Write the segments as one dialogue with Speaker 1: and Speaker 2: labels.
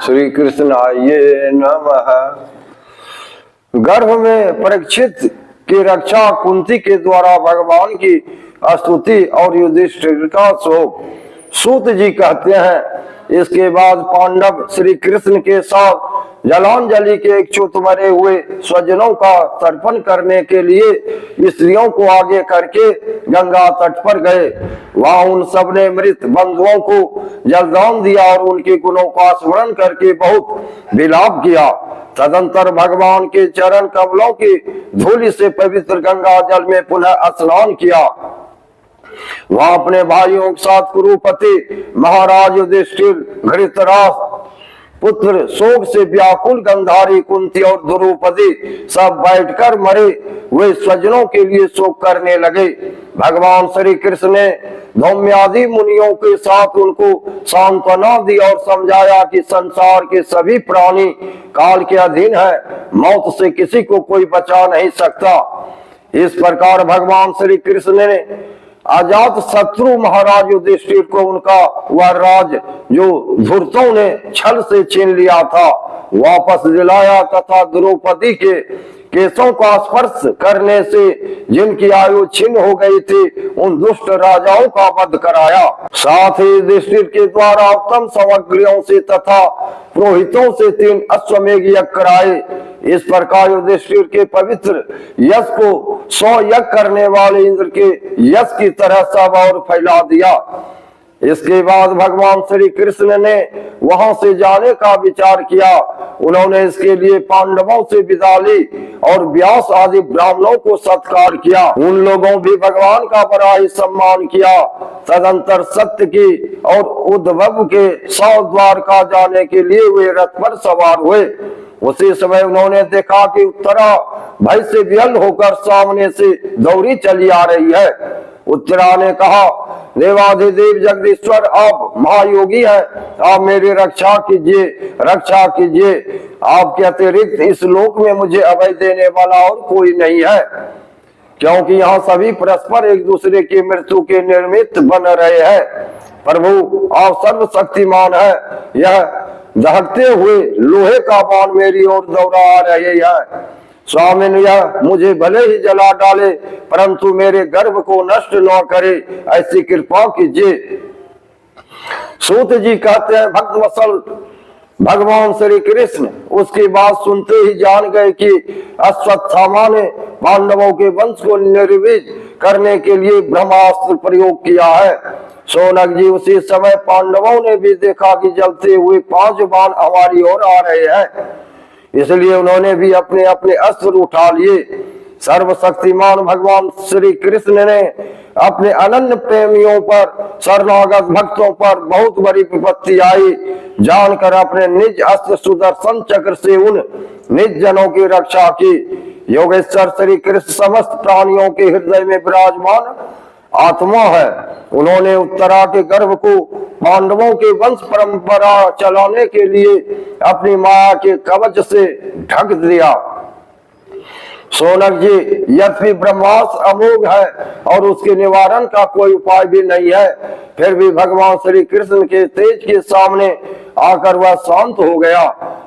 Speaker 1: श्री कृष्णाय नमः। गर्भ में परीक्षित की रक्षा कुंती के द्वारा भगवान की स्तुति और युधिष्ठिर का शोक। सूत जी कहते हैं, इसके बाद पांडव श्री कृष्ण के साथ जलांजलि के इच्छुक मरे हुए स्वजनों का तर्पण करने के लिए स्त्रियों को आगे करके गंगा तट पर गए। वहां उन सब ने मृत बंधुओं को जलदान दिया और उनके गुणों का स्मरण करके बहुत विलाप किया। तदंतर भगवान के चरण कमलों की धूलि से पवित्र गंगा जल में पुनः स्नान किया। वहां अपने भाइयों के साथ कुरुपति महाराज युधिष्ठिर, धृतराष्ट्र पुत्र, शोक से व्याकुल गांधारी, कुंती और द्रौपदी सब बैठकर मरे हुए स्वजनों के लिए शोक करने लगे। भगवान श्री कृष्ण ने धौम्यादि मुनियों के साथ उनको सांत्वना दी और समझाया कि संसार के सभी प्राणी काल के अधीन है, मौत से किसी को कोई बचा नहीं सकता। इस प्रकार भगवान श्री कृष्ण ने अजात शत्रु महाराज युधिष्ठिर को उनका वह राज जो धूर्तों ने छल से छीन लिया था वापस दिलाया तथा द्रौपदी के केशों का स्पर्श करने से जिनकी आयु छीन हो गई थी उन दुष्ट राजाओं का वध कराया। साथ ही युधिष्ठिर के द्वारा उत्तम सामग्रियों से तथा पुरोहितों से 3 अश्वमेध यज्ञ कराए। इस प्रकार युधिष्ठिर के पवित्र यश को 100 यज्ञ करने वाले इंद्र के यश की तरह सब और फैला दिया। इसके बाद भगवान श्री कृष्ण ने वहां से जाने का विचार किया। उन्होंने इसके लिए पांडवों से विदा ली और व्यास आदि ब्राह्मणों को सत्कार किया। उन लोगों भी भगवान का बड़ा ही सम्मान किया। तदंतर सत्य की और उद्धव के 100 द्वारका जाने के लिए वे रथ पर सवार हुए। उसी समय उन्होंने देखा कि उत्तरा भय से विहल होकर सामने से दौड़ी चली आ रही है। उत्तरा ने कहा, देवाधिदेव जगदीश्वर आप महायोगी हैं, आप मेरी रक्षा कीजिए, रक्षा कीजिए। आपके अतिरिक्त इस लोक में मुझे अभय देने वाला और कोई नहीं है, क्योंकि यहाँ सभी परस्पर एक दूसरे की मृत्यु के निमित्त बन रहे हैं। प्रभु आप सर्वशक्तिमान है। यह दहकते हुए लोहे का बाण मेरी ओर दौड़ा आ रहे हैं। स्वामी यह मुझे भले ही जला डाले परंतु मेरे गर्भ को नष्ट न करे, ऐसी कृपा कीजिए। सूत जी कहते हैं, भक्त वत्सल भगवान श्री कृष्ण उसकी बात सुनते ही जान गए कि अश्वत्थामा ने पांडवों के वंश को निर्वीज करने के लिए ब्रह्मास्त्र प्रयोग किया है। सोनक जी उसी समय पांडवों ने भी देखा कि जलते हुए 5 बाण हमारी ओर आ रहे हैं, इसलिए उन्होंने भी अपने अपने अस्त्र उठा लिए। सर्वशक्तिमान भगवान श्री कृष्ण ने अपने अनन्य प्रेमियों पर, शरणागत भक्तों पर बहुत बड़ी विपत्ति आई जानकर अपने निज अस्त्र सुदर्शन चक्र से उन निज जनों की रक्षा की। योगेश्वर श्री कृष्ण समस्त प्राणियों के हृदय में विराजमान आत्मा है। उन्होंने उत्तरा के गर्भ को पांडवों के वंश परंपरा चलाने के लिए अपनी माया के कवच से ढक दिया। सोनक जी, यद्यपि ब्रह्मास्त्र अमोघ है और उसके निवारण का कोई उपाय भी नहीं है, फिर भी भगवान श्री कृष्ण के तेज के सामने आकर वह शांत हो गया।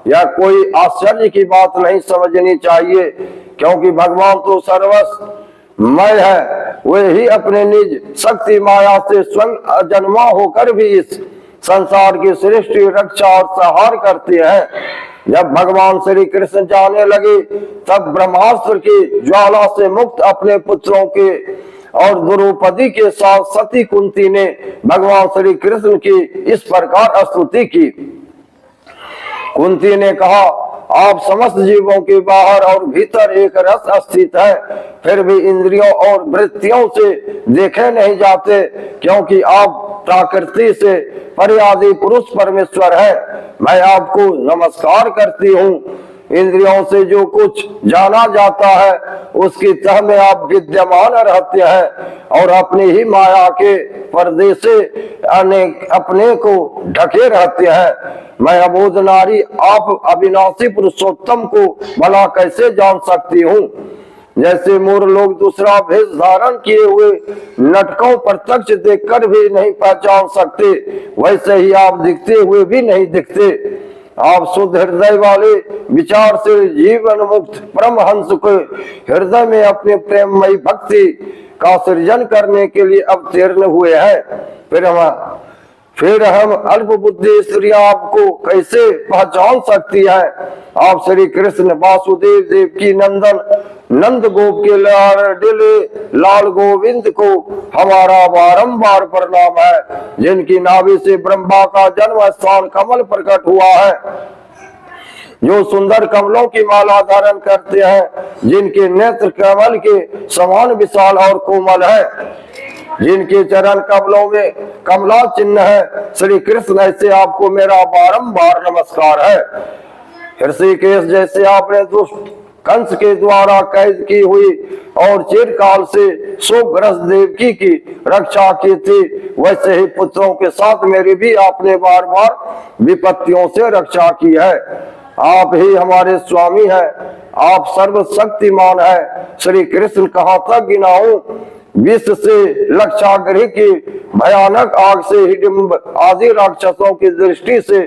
Speaker 1: यह कोई आश्चर्य की बात नहीं समझनी चाहिए, क्योंकि भगवान तो सर्वस्व मय है। वे ही अपने निज शक्ति माया से स्वयं अजन्मा होकर भी इस संसार की सृष्टि, रक्षा और संहार करते हैं। जब भगवान श्री कृष्ण जाने लगे तब ब्रह्मास्त्र की ज्वाला से मुक्त अपने पुत्रों के और द्रौपदी के साथ सती कुंती ने भगवान श्री कृष्ण की इस प्रकार स्तुति की। कुंती ने कहा, आप समस्त जीवों के बाहर और भीतर एक रस स्थित है, फिर भी इंद्रियों और वृत्तियों से देखे नहीं जाते, क्योंकि आप प्रकृति से पर्यादी पुरुष परमेश्वर है। मैं आपको नमस्कार करती हूँ। इंद्रियों से जो कुछ जाना जाता है उसकी तह में आप विद्यमान रहते हैं और अपनी ही माया के पर्दे से अपने को ढके रहते हैं। मैं अबोध नारी आप अविनाशी पुरुषोत्तम को भला कैसे जान सकती हूँ। जैसे मूर्ख लोग दूसरा भेष धारण किए हुए नटकों प्रत्यक्ष देखकर भी नहीं पहचान सकते, वैसे ही आप दिखते हुए भी नहीं दिखते। आप शुद्ध हृदय वाले विचार से जीवन मुक्त परमहंस को हृदय में अपने प्रेममयी भक्ति का सृजन करने के लिए अवतीर्ण हुए हैं। फिर हम अल्प बुद्धि स्त्रियां आपको कैसे पहचान सकती है? आप श्री कृष्ण वासुदेव देवकी नंदन नंद गोप के लाल गोविंद को हमारा बारंबार प्रणाम है, जिनकी नाभि से ब्रह्मा का जन्म स्थान कमल प्रकट हुआ है, जो सुंदर कमलों की माला धारण करते हैं, जिनके नेत्र कमल के समान विशाल और कोमल है, जिनके चरण कमलों में कमला चिन्ह है। श्री कृष्ण ऐसे आपको मेरा बारंबार नमस्कार है। ऋषिकेश जैसे आपने दुष्ट कंस के द्वारा कैद की हुई और चिरकाल से शोकग्रस्त देवकी की रक्षा की थी, वैसे ही पुत्रों के साथ मेरी भी आपने बार बार विपत्तियों से रक्षा की है। आप ही हमारे स्वामी हैं, आप सर्वशक्तिमान हैं। श्री कृष्ण कहाँ तक गिनाऊं? विश्व से लक्षागृह की भयानक आग से हिडिंब आदि राक्षसों की दृष्टि से,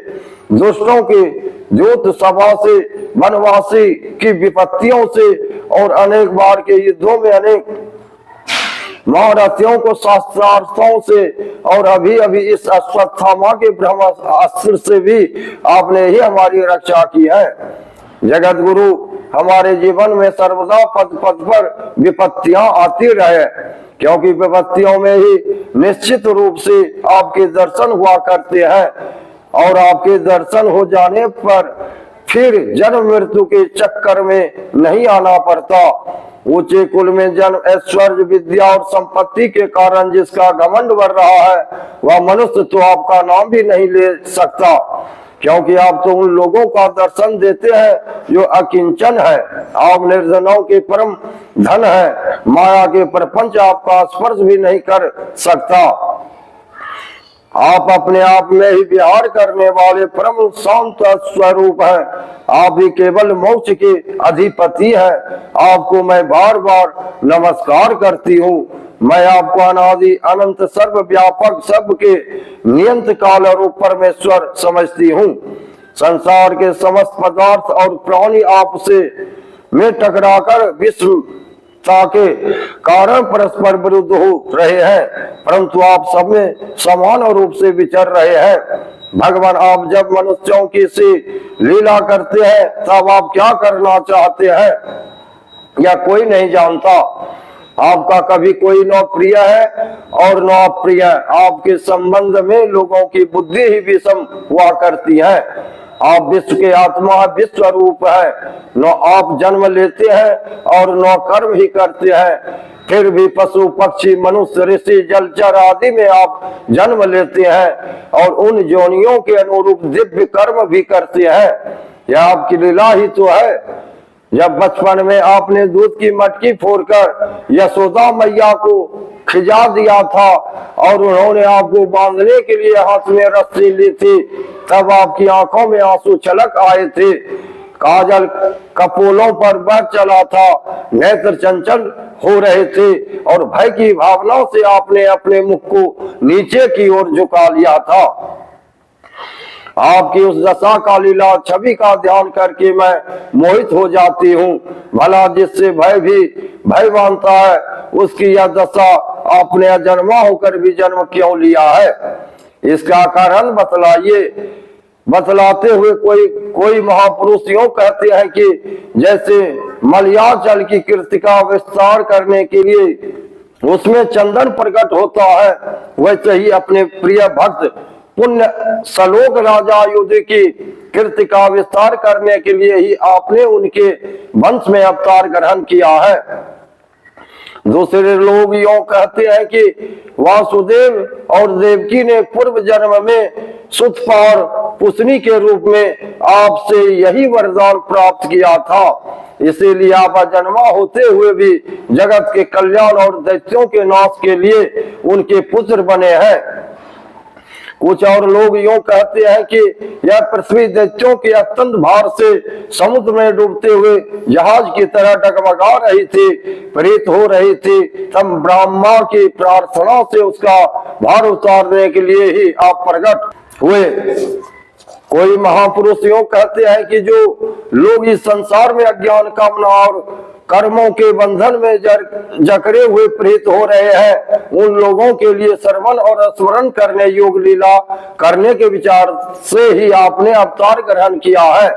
Speaker 1: दुष्टों की द्यूत सभा से, वनवासी की विपत्तियों से और अनेक बार के युद्धों में अनेक महारथियों को शास्त्रार्थों से और अभी अभी इस अश्वत्थामा के ब्रह्मास्त्र से भी आपने ही हमारी रक्षा की है। जगत गुरु, हमारे जीवन में सर्वदा पद पद पर विपत्तियां आती रहे, क्योंकि विपत्तियों में ही निश्चित रूप से आपके दर्शन हुआ करते हैं और आपके दर्शन हो जाने पर फिर जन्म मृत्यु के चक्कर में नहीं आना पड़ता। ऊंचे कुल में जन्म, ऐश्वर्य, विद्या और संपत्ति के कारण जिसका घमंड बढ़ रहा है, वह मनुष्य तो आपका नाम भी नहीं ले सकता, क्योंकि आप तो उन लोगों का दर्शन देते हैं जो अकिंचन है। आप निर्धनों के परम धन है, माया के प्रपंच आपका स्पर्श भी नहीं कर सकता। आप अपने आप में ही विहार करने वाले परम शांत स्वरूप हैं। आप ही केवल मोक्ष के अधिपति हैं। आपको मैं बार बार नमस्कार करती हूँ। मैं आपको अनादि अनंत सर्वव्यापक सबके नियंत काल रूप परमेश्वर समझती हूँ। संसार के समस्त पदार्थ और प्राणी आपसे में टकराकर विश्व के कारण परस्पर विरुद्ध हो रहे हैं, परंतु आप सब में समान रूप से विचर रहे हैं। भगवान, आप जब मनुष्यों की सी लीला करते हैं तब आप क्या करना चाहते हैं या कोई नहीं जानता। आपका कभी कोई न प्रिय है और न अप्रिय। आपके संबंध में लोगों की बुद्धि ही विषम हुआ करती है। आप विश्व के आत्मा विश्व रूप है। न आप जन्म लेते हैं और न कर्म ही करते हैं, फिर भी पशु पक्षी मनुष्य ऋषि जलचर आदि में आप जन्म लेते हैं और उन योनियों के अनुरूप दिव्य कर्म भी करते हैं। यह आपकी लीला ही तो है। जब बचपन में आपने दूध की मटकी फोड़कर यशोदा मैया को खिजा दिया था और उन्होंने आपको बांधने के लिए हाथ में रस्सी ली थी, तब आपकी आंखों में आंसू छलक आए थे। काजल कपोलों पर बह चला था, नेत्र चंचल हो रहे थे और भय की भावनाओं से आपने अपने मुख को नीचे की ओर झुका लिया था। आपकी उस दशा का लीला छवि का ध्यान करके मैं मोहित हो जाती हूँ। भला जिससे भय मानता है, उसकी यह दशा आपने अजन्मा होकर भी जन्म क्यों लिया है? इसका कारण बतलाइए। बतलाते हुए कोई महापुरुष यूं कहते हैं कि जैसे मलयाचल की कृतिका विस्तार करने के लिए उसमें चंदन प्रकट होता है, वैसे ही अपने प्रिय भक्त पुण्य सलोक राजा युद्ध की कीर्ति का विस्तार करने के लिए ही आपने उनके वंश में अवतार ग्रहण किया है। दूसरे लोग यूं कहते हैं कि वासुदेव और देवकी ने पूर्व जन्म में सुतपा और पुष्णी के रूप में आपसे यही वरदान प्राप्त किया था, इसीलिए आप अजन्मा होते हुए भी जगत के कल्याण और दैत्यों के नाश के लिए उनके पुत्र बने हैं। कुछ और लोग यूं कहते हैं कि यह पृथ्वी दैत्यों के अत्यंत भार से समुद्र में डूबते हुए जहाज की तरह डगमगा रही थी, प्रेरित हो रही थी। तब ब्रह्मा की प्रार्थना से उसका भार उतारने के लिए ही आप प्रकट हुए। कोई महापुरुष यूं कहते हैं कि जो लोग इस संसार में अज्ञान, कामना और कर्मों के बंधन में जकड़े हुए प्रेरित हो रहे हैं, उन लोगों के लिए श्रवण और स्मरण करने, योग लीला करने के विचार से ही आपने अवतार ग्रहण किया है।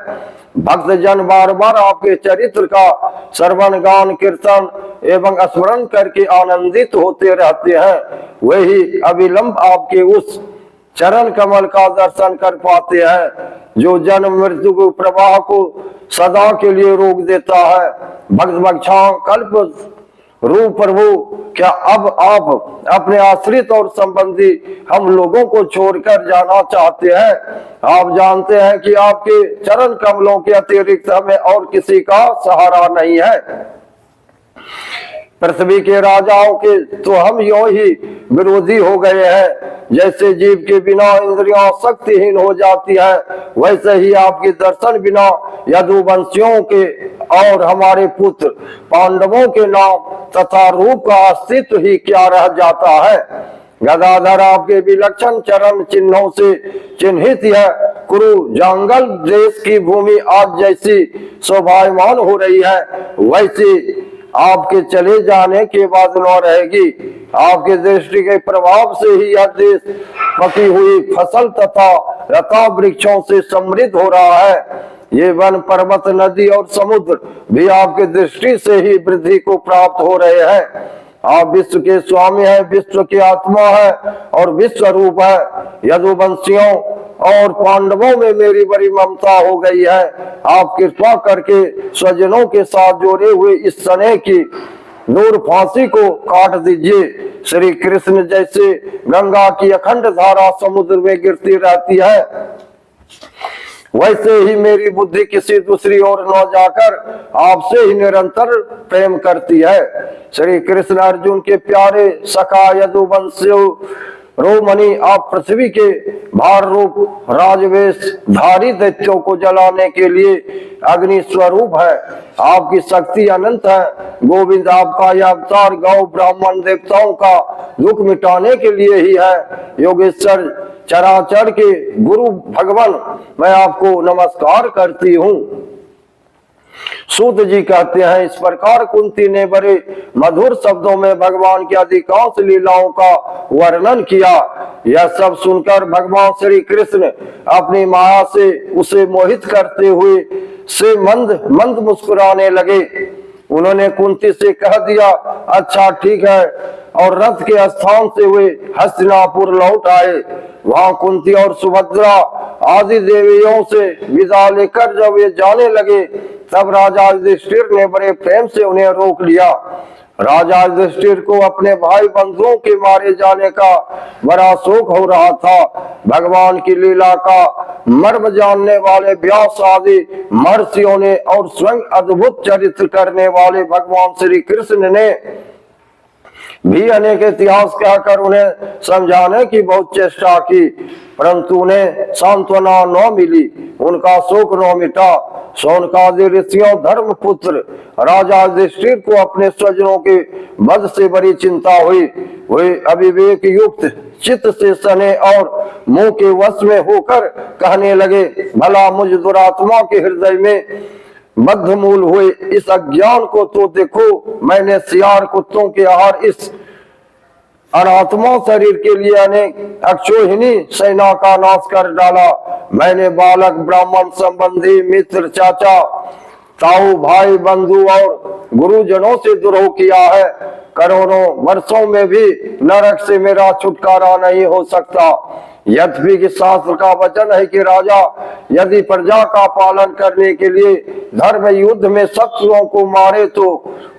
Speaker 1: भक्त जन बार बार आपके चरित्र का श्रवण, गान, कीर्तन एवं स्मरण करके आनंदित होते रहते हैं। वही अविलंब आपके उस चरण कमल का दर्शन कर पाते हैं जो जन्म मृत्यु के प्रवाह को सदा के लिए रोक देता है। भक्त बख्शा कल्प रूप प्रभु, क्या अब आप अपने आश्रित और संबंधी हम लोगों को छोड़कर जाना चाहते हैं? आप जानते हैं कि आपके चरण कमलों के अतिरिक्त हमें और किसी का सहारा नहीं है। पृथ्वी के राजाओं के तो हम यूं ही विरोधी हो गए हैं। जैसे जीव के बिना इंद्रियां शक्तिहीन हो जाती है, वैसे ही आपके दर्शन बिना यदुवंशियों के और हमारे पुत्र पांडवों के नाम तथा रूप का अस्तित्व ही क्या रह जाता है। गदाधर आपके विलक्षण चरण चिन्हों से चिन्हित है कुरु जंगल देश की भूमि आज जैसी शोभायमान हो रही है, वैसी आपके चले जाने के बाद न रहेगी। आपके दृष्टि के प्रभाव से ही यह देश पकी हुई फसल तथा लता वृक्षों से समृद्ध हो रहा है। ये वन, पर्वत, नदी और समुद्र भी आपके दृष्टि से ही वृद्धि को प्राप्त हो रहे हैं। आप विश्व के स्वामी हैं, विश्व की आत्मा है और विश्व रूप है। यदुवंशियों और पांडवों में मेरी बड़ी ममता हो गई है। आप कृपा करके स्वजनों के साथ जोड़े हुए इस स्नेह की नूर फांसी को काट दीजिए। श्री कृष्ण जैसे गंगा की अखंड धारा समुद्र में गिरती रहती है, वैसे ही मेरी बुद्धि किसी दूसरी ओर न जाकर आपसे ही निरंतर प्रेम करती है। श्री कृष्ण अर्जुन के प्यारे सखा यदुवंशियों रोमणि, आप पृथ्वी के भार रूप राजवेश धारी दैत्यों को जलाने के लिए अग्नि स्वरूप है। आपकी शक्ति अनंत है। गोविंद, आपका यह अवतार गौ ब्राह्मण देवताओं का दुख मिटाने के लिए ही है। योगेश्वर, चराचर के गुरु भगवान, मैं आपको नमस्कार करती हूँ। सूत जी कहते हैं, इस प्रकार कुंती ने बड़े मधुर शब्दों में भगवान की अधिकांश लीलाओं का वर्णन किया। यह सब सुनकर भगवान श्री कृष्ण अपनी माया से उसे मोहित करते हुए से मंद मंद मुस्कुराने लगे। उन्होंने कुंती से कह दिया, अच्छा ठीक है, और रथ के स्थान से वे हस्तिनापुर लौट आए। वहां कुंती और सुभद्रा आदि देवियों से विदा लेकर जब वे जाने लगे, तब राजा युधिष्ठिर ने बड़े प्रेम से उन्हें रोक लिया। राजा युधिष्ठिर को अपने भाई बंधुओं के मारे जाने का बड़ा शोक हो रहा था। भगवान की लीला का मर्म जानने वाले व्यास आदि महर्षियों ने और स्वयं अद्भुत चरित्र करने वाले भगवान श्री कृष्ण ने भी अनेक इतिहास कहकर उन्हें समझाने की बहुत चेष्टा की, परंतु उन्हें सांत्वना न मिली, उनका शोक न मिटा। शौनकादि ऋषियों धर्म पुत्र राजा युधिष्ठिर को अपने स्वजनों के वध से बड़ी चिंता हुई। वे अविवेक युक्त चित्त से सने और मुंह के वश में होकर कहने लगे, भला मुझ दुरात्मा के हृदय में बद्धमूल हुए इस अज्ञान को तो देखो। मैंने सियार कुत्तों के आहार इस अनात्मा शरीर के लिए अनेक अक्षोहिणी सेना का नाश कर डाला। मैंने बालक, ब्राह्मण, संबंधी, मित्र, चाचा, ताऊ, भाई, बंधु और गुरुजनों से द्रोह किया है। करोड़ों वर्षों में भी नरक से मेरा छुटकारा नहीं हो सकता। यद्यपि कि शास्त्र का वचन है कि राजा यदि प्रजा का पालन करने के लिए धर्म युद्ध में शत्रुओं को मारे तो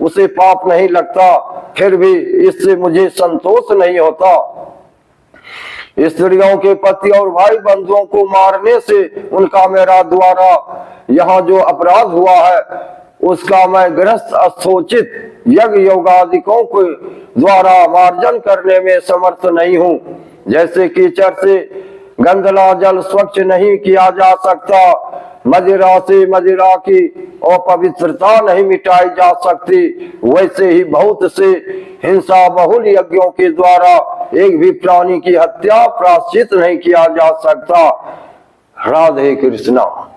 Speaker 1: उसे पाप नहीं लगता, फिर भी इससे मुझे संतोष नहीं होता। स्त्रियों के पति और भाई बंधुओं को मारने से उनका मेरा द्वारा यहाँ जो अपराध हुआ है, उसका मैं गृहस्थ अस्थोचित यज्ञ योगादिकों के द्वारा मार्जन करने में समर्थ नहीं हूँ। जैसे कीचड़ से गंदला जल स्वच्छ नहीं किया जा सकता, मदिरा से मदिरा की अपवित्रता नहीं मिटाई जा सकती, वैसे ही बहुत से हिंसा बहुल यज्ञों के द्वारा एक भी प्राणी की हत्या प्रायश्चित नहीं किया जा सकता। राधे कृष्णा।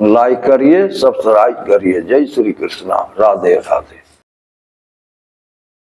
Speaker 1: लाइक करिए, सब्सक्राइब करिए। जय श्री कृष्णा। राधे राधे।